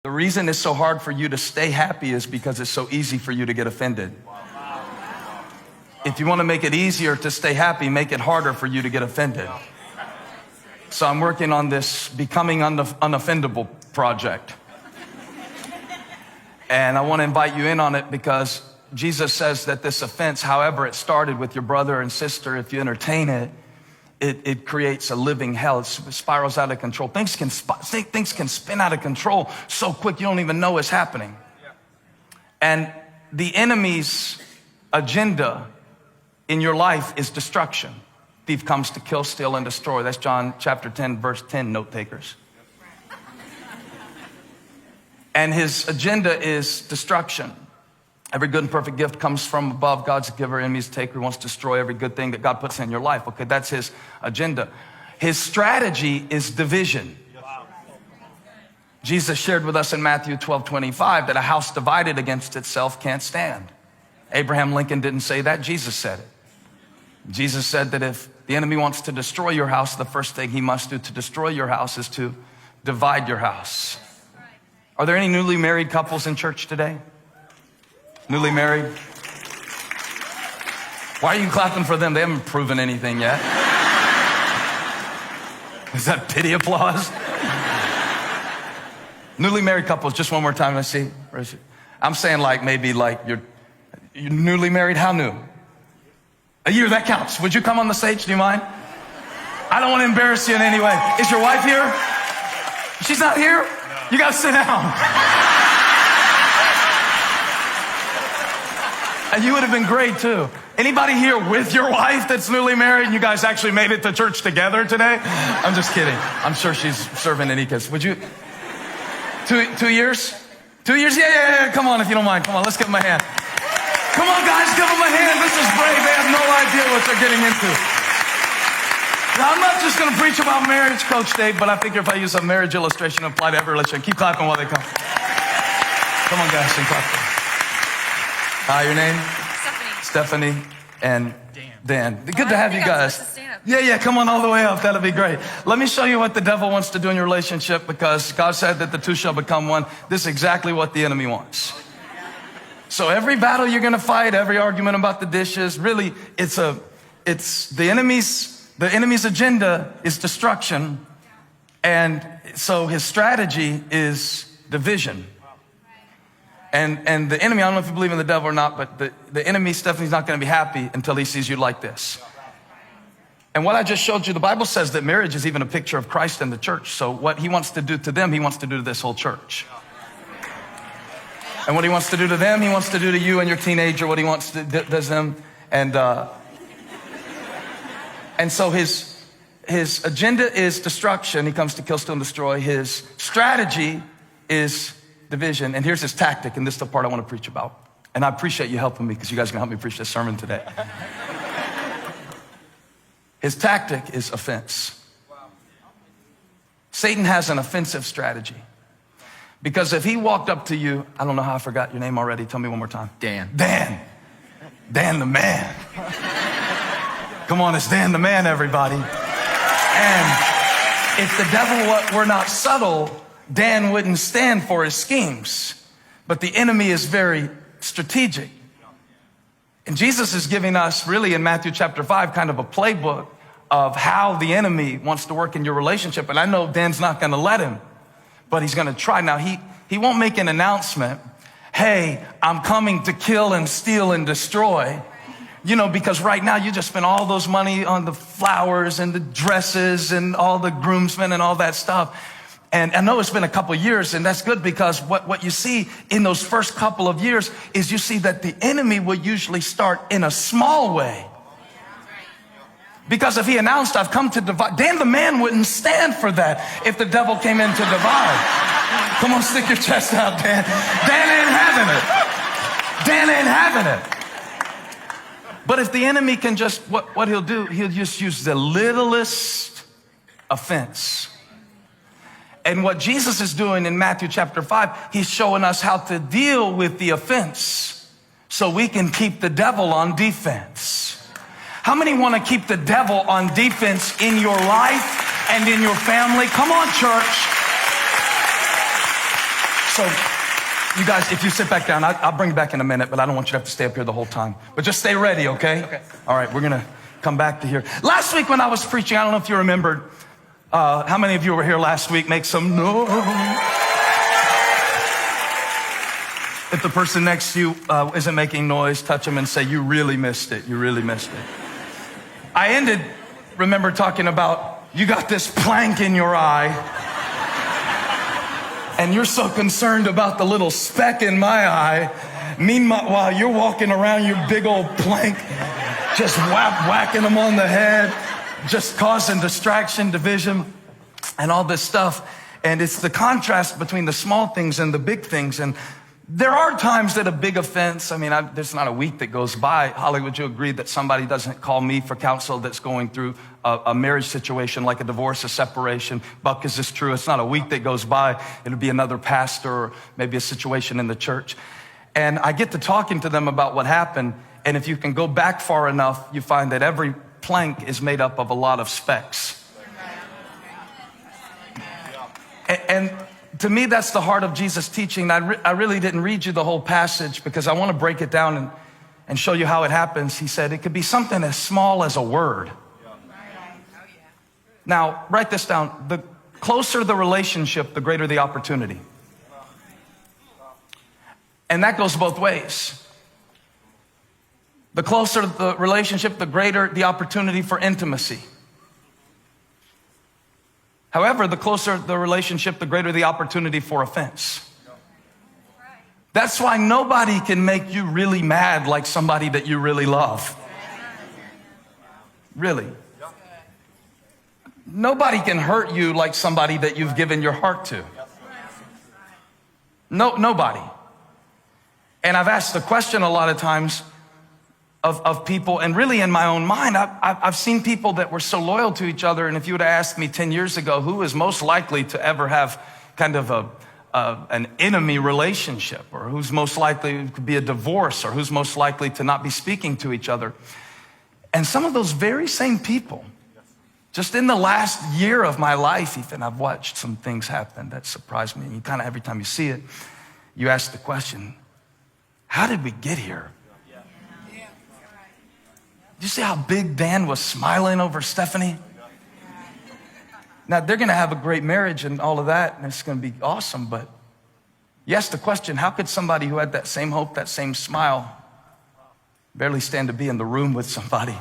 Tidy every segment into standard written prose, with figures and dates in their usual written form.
The reason it's so hard for you to stay happy is because it's so easy for you to get offended. If you want to make it easier to stay happy, make it harder for you to get offended. So I'm working on this becoming unoffendable project. And I want to invite you in on it because Jesus says that this offense, however it started with your brother and sister, if you entertain it, it creates a living hell. It spirals out of control. Things can spin out of control so quick you don't even know it's happening. And the enemy's agenda in your life is destruction. Thief comes to kill, steal, and destroy. That's John chapter 10, verse 10, note takers. And his agenda is destruction. Every good and perfect gift comes from above. God's a giver, enemy's a taker. He wants to destroy every good thing that God puts in your life. Okay, that's his agenda. His strategy is division. Jesus shared with us in Matthew 12:25 that a house divided against itself can't stand. Abraham Lincoln didn't say that. Jesus said it. Jesus said that if the enemy wants to destroy your house, the first thing he must do to destroy your house is to divide your house. Are there any newly married couples in church today? Newly married? Why are you clapping for them? They haven't proven anything yet. Is that pity applause? Newly married couples, just one more time. Let's see. I'm saying maybe you're newly married. How new? A year, that counts. Would you come on the stage? Do you mind? I don't want to embarrass you in any way. Is your wife here? She's not here? You got to sit down. And you would have been great too. Anybody here with your wife that's newly married and you guys actually made it to church together today? I'm just kidding. I'm sure she's serving any kids. Would you? 2 years? 2 years? Yeah. Come on if you don't mind. Come on, let's give them a hand. Come on guys, give them a hand. This is great. They have no idea what they're getting into. Now, I'm not just going to preach about marriage, Coach Dave, but I figure if I use a marriage illustration, apply to every relationship. Keep clapping while they come. Come on guys, and clap. Your name? Stephanie and Dan. Good to have you guys. Yeah, come on all the way up. That'll be great. Let me show you what the devil wants to do in your relationship because God said that the two shall become one. This is exactly what the enemy wants. So every battle you're going to fight, every argument about the dishes, really, it's the enemy's agenda is destruction. And so his strategy is division. And the enemy, I don't know if you believe in the devil or not, but the enemy, Stephanie's not going to be happy until he sees you like this. And what I just showed you, the Bible says that marriage is even a picture of Christ and the church. So what he wants to do to them, he wants to do to this whole church. And what he wants to do to them, he wants to do to you and your teenager, what he wants to do to them. And so his agenda is destruction. He comes to kill, steal, and destroy. His strategy is division. And here's his tactic, and this is the part I want to preach about. And I appreciate you helping me because you guys are going to help me preach this sermon today. His tactic is offense. Satan has an offensive strategy. Because if he walked up to you, I don't know how I forgot your name already. Tell me one more time. Dan the man. Come on, it's Dan the man, everybody. And if the devil were not subtle, Dan wouldn't stand for his schemes. But the enemy is very strategic. And Jesus is giving us really in Matthew chapter 5 kind of a playbook of how the enemy wants to work in your relationship. And I know Dan's not going to let him, but he's going to try. Now, he won't make an announcement, hey, I'm coming to kill and steal and destroy. You know, because right now you just spend all those money on the flowers and the dresses and all the groomsmen and all that stuff. And I know it's been a couple of years, and that's good because what you see in those first couple of years is you see that the enemy will usually start in a small way. Because if he announced, I've come to divide, Dan the man wouldn't stand for that if the devil came in to divide. Come on, stick your chest out, Dan. Dan ain't having it. Dan ain't having it. But if the enemy can just, what he'll do, he'll just use the littlest offense. And what Jesus is doing in Matthew chapter 5, he's showing us how to deal with the offense so we can keep the devil on defense. How many want to keep the devil on defense in your life and in your family? Come on, church. So So you guys, if you sit back down, I'll bring you back in a minute, but I don't want you to have to stay up here the whole time. But just stay ready, okay? Okay. All right, we're going to come back to here. Last week when I was preaching, I don't know if you remembered, how many of you were here last week? Make some noise. If the person next to you isn't making noise, touch them and say, you really missed it. You really missed it. I remember talking about, you got this plank in your eye. And you're so concerned about the little speck in my eye. Meanwhile, you're walking around your big old plank, just whacking them on the head, just causing distraction, division, and all this stuff. And it's the contrast between the small things and the big things. And there are times that a big offense, there's not a week that goes by. Holly, would you agree that somebody doesn't call me for counsel that's going through a marriage situation like a divorce, a separation? Buck, is this true? It's not a week that goes by. It'll be another pastor or maybe a situation in the church. And I get to talking to them about what happened. And if you can go back far enough, you find that every plank is made up of a lot of specks. And to me, that's the heart of Jesus' teaching. I really didn't read you the whole passage because I want to break it down and show you how it happens. He said it could be something as small as a word. Now, write this down. The closer the relationship, the greater the opportunity. And that goes both ways. The closer the relationship, the greater the opportunity for intimacy. However, the closer the relationship, the greater the opportunity for offense. That's why nobody can make you really mad like somebody that you really love. Really. Nobody can hurt you like somebody that you've given your heart to. Nobody. And I've asked the question a lot of times of people, and really in my own mind, I've seen people that were so loyal to each other, and if you would have asked me 10 years ago, who is most likely to ever have kind of an enemy relationship, or who's most likely to be a divorce, or who's most likely to not be speaking to each other. And some of those very same people, just in the last year of my life, even, I've watched some things happen that surprised me. And you kind of, every time you see it, you ask the question, how did we get here? Did you see how big Dan was smiling over Stephanie? Now, they're going to have a great marriage and all of that, and it's going to be awesome, but you ask the question, how could somebody who had that same hope, that same smile, barely stand to be in the room with somebody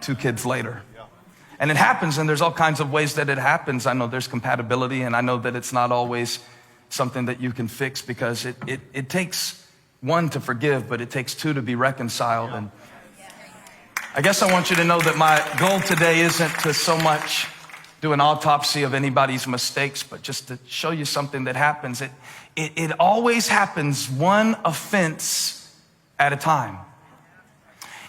2 kids later? And it happens, and there's all kinds of ways that it happens. I know there's compatibility, and I know that it's not always something that you can fix, because it takes 1 to forgive, but it takes 2 to be reconciled. And I guess I want you to know that my goal today isn't to so much do an autopsy of anybody's mistakes, but just to show you something that happens. It always happens 1 offense at a time.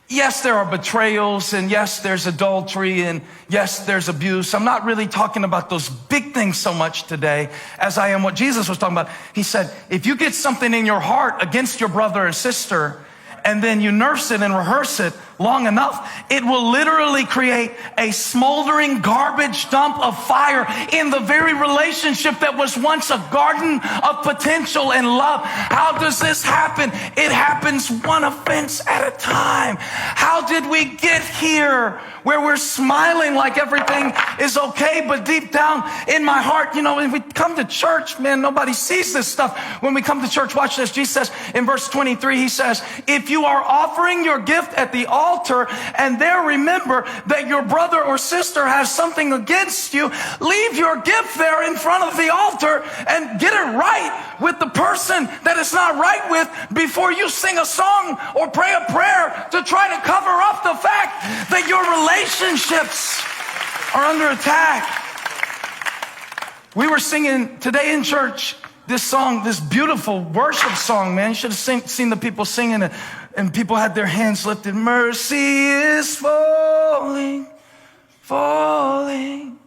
Yes, there are betrayals, and yes, there's adultery, and yes, there's abuse. I'm not really talking about those big things so much today as I am what Jesus was talking about. He said, if you get something in your heart against your brother or sister, and then you nurse it and rehearse it long enough, it will literally create a smoldering garbage dump of fire in the very relationship that was once a garden of potential and love. How does this happen? It happens 1 offense at a time. How did we get here where we're smiling like everything is okay, but deep down in my heart, when we come to church, man, nobody sees this stuff. When we come to church, watch this. Jesus says in verse 23, he says, if you are offering your gift at the altar and there remember that your brother or sister has something against you, leave your gift there in front of the altar and get it right with the person that it's not right with before you sing a song or pray a prayer to try to cover up the fact that your relationships are under attack. We were singing today in church this song, this beautiful worship song, man. You should have seen the people singing it, and people had their hands lifted. Mercy is falling, falling.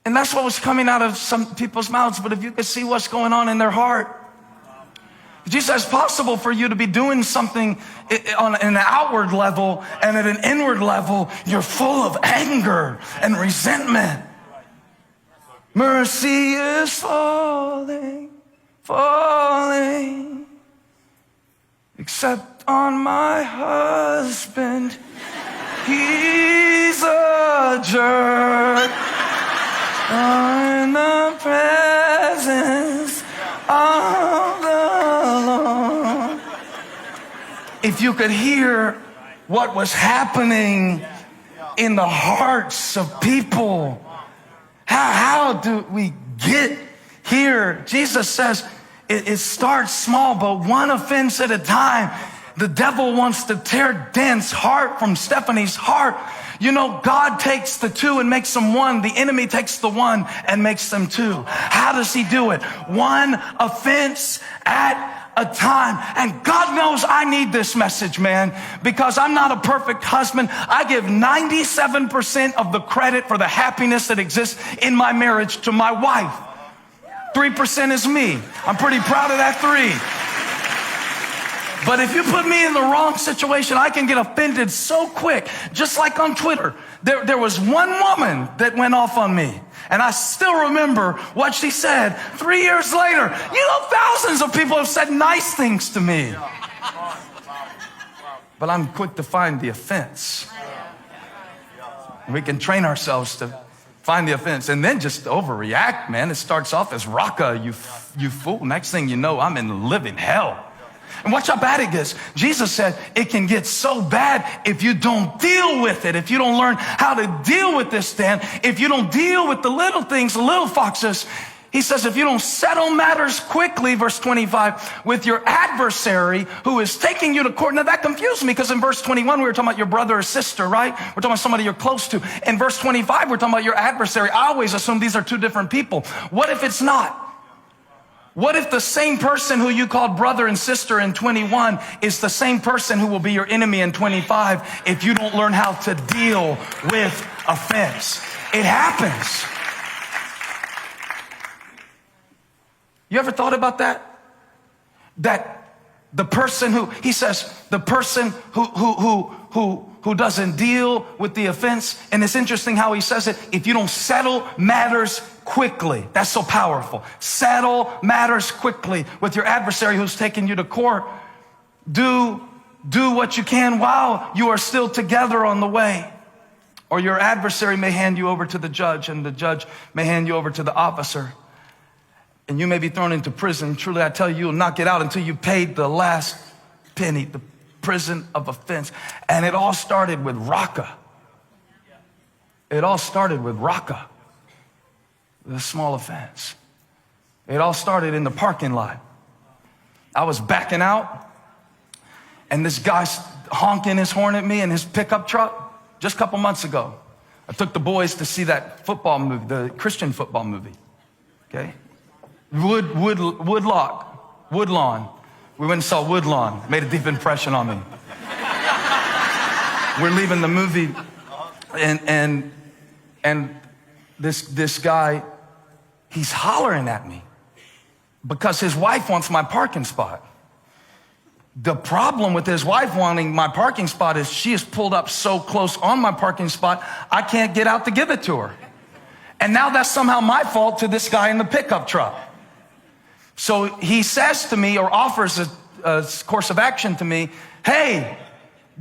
And that's what was coming out of some people's mouths. But if you could see what's going on in their heart, Jesus says it's possible for you to be doing something on an outward level, and at an inward level, you're full of anger and resentment. Mercy is falling. falling, except on my husband. He's a jerk. In the presence of the Lord. If you could hear what was happening in the hearts of people, how do we get here? Jesus says it starts small, but one offense at a time. The devil wants to tear Dan's heart from Stephanie's heart. You know, God takes the two and makes them one. The enemy takes the one and makes them two. How does he do it? One offense at a time. And God knows I need this message, man, because I'm not a perfect husband. I give 97% of the credit for the happiness that exists in my marriage to my wife. 3% is me. I'm pretty proud of that 3. But if you put me in the wrong situation, I can get offended so quick. Just like on Twitter, there was one woman that went off on me. And I still remember what she said 3 years later. You know, thousands of people have said nice things to me. But I'm quick to find the offense. We can train ourselves to find the offense and then just overreact, man. It starts off as raka, you fool. Next thing you know, I'm in living hell. And watch how bad it gets. Jesus said it can get so bad if you don't deal with it. If you don't learn how to deal with this, Dan. If you don't deal with the little things, the little foxes. He says if you don't settle matters quickly, verse 25, with your adversary who is taking you to court. Now that confused me because in verse 21 we were talking about your brother or sister, right? We're talking about somebody you're close to. In verse 25 we're talking about your adversary. I always assume these are two different people. What if it's not? What if the same person who you called brother and sister in 21 is the same person who will be your enemy in 25 if you don't learn how to deal with offense? It happens. You ever thought about that? That the person who, he says, the person who doesn't deal with the offense, and it's interesting how he says it, if you don't settle matters quickly. That's so powerful. Settle matters quickly with your adversary who's taking you to court. Do what you can while you are still together on the way. Or your adversary may hand you over to the judge, and the judge may hand you over to the officer. And you may be thrown into prison. Truly, I tell you, you'll not get out until you paid the last penny, the prison of offense. And it all started with raka. It all started with raka. The small offense. It all started in the parking lot. I was backing out, and this guy's honking his horn at me in his pickup truck just a couple months ago. I took the boys to see that football movie, the Christian football movie. Okay? Woodlawn. We went and saw Woodlawn. Made a deep impression on me. We're leaving the movie, and this guy, he's hollering at me because his wife wants my parking spot. The problem with his wife wanting my parking spot is she is pulled up so close on my parking spot, I can't get out to give it to her. And now that's somehow my fault to this guy in the pickup truck. So he says to me, or offers a course of action to me, hey,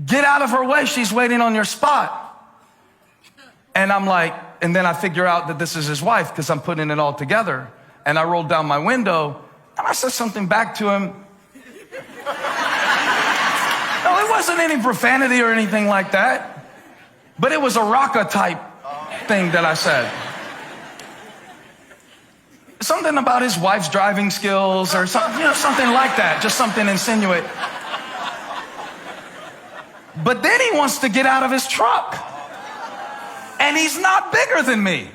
get out of her way. She's waiting on your spot. And I'm like, and then I figure out that this is his wife because I'm putting it all together. And I rolled down my window and I said something back to him. No, it wasn't any profanity or anything like that. But it was a raka type thing that I said. Something about his wife's driving skills or something, something like that. Just something insinuate. But then he wants to get out of his truck. And he's not bigger than me.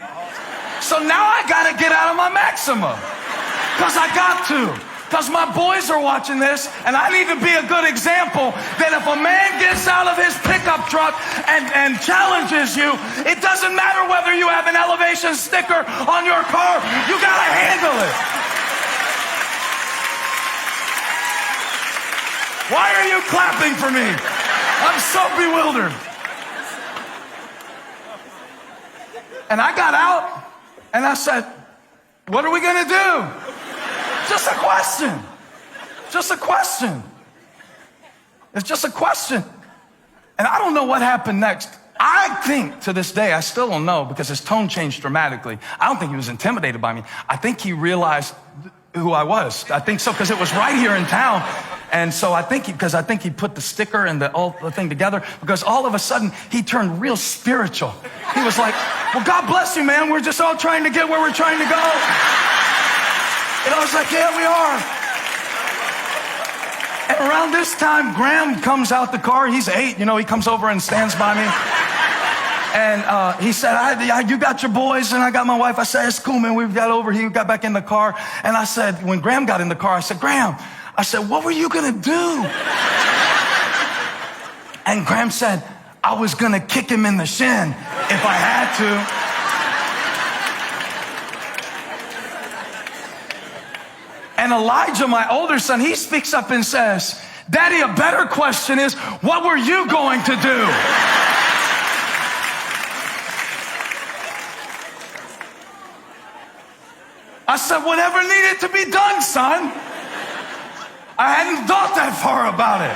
So now I gotta get out of my Maxima. Cause I got to. Cause my boys are watching this and I need to be a good example that if a man gets out of his pickup truck and challenges you, it doesn't matter whether you have an elevation sticker on your car, you gotta handle it. Why are you clapping for me? I'm so bewildered. And I got out and I said, what are we gonna do? Just a question. Just a question. It's just a question. And I don't know what happened next. I think to this day, I still don't know because his tone changed dramatically. I don't think he was intimidated by me. I think he realized who I was. I think so, because it was right here in town. And so I think he put the sticker and the thing together, because all of a sudden he turned real spiritual. He was like, well, God bless you, man. We're just all trying to get where we're trying to go. And I was like, yeah, we are. And around this time, Graham comes out the car. He's 8, he comes over and stands by me. And he said, you got your boys and I got my wife. I said, it's cool, man. We got over here. We got back in the car. And I said, when Graham got in the car, I said, Graham, what were you going to do? And Graham said, I was going to kick him in the shin if I had to. And Elijah, my older son, he speaks up and says, Daddy, a better question is, what were you going to do? I said, whatever needed to be done, son. I hadn't thought that far about it.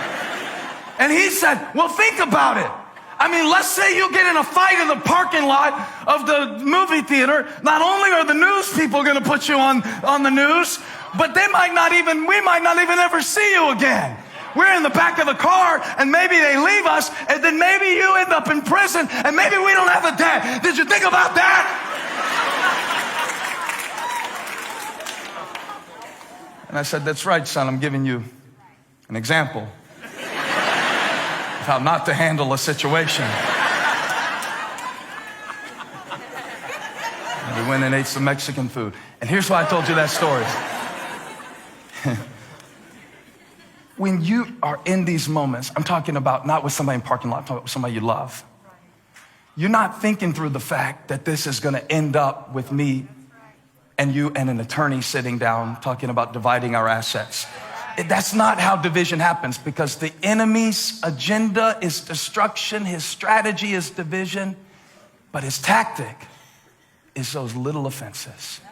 And he said, well, think about it. I mean, let's say you get in a fight in the parking lot of the movie theater. Not only are the news people going to put you on the news, but we might not even ever see you again. We're in the back of the car, and maybe they leave us, and then maybe you end up in prison, and maybe we don't have a dad. Did you think about that? And I said, that's right, son. I'm giving you an example of how not to handle a situation. And we went and ate some Mexican food. And here's why I told you that story. When you are in these moments, I'm talking about not with somebody in the parking lot, I'm talking about with somebody you love. You're not thinking through the fact that this is going to end up with me and you and an attorney sitting down talking about dividing our assets. That's not how division happens, because the enemy's agenda is destruction. His strategy is division, but his tactic is those little offenses.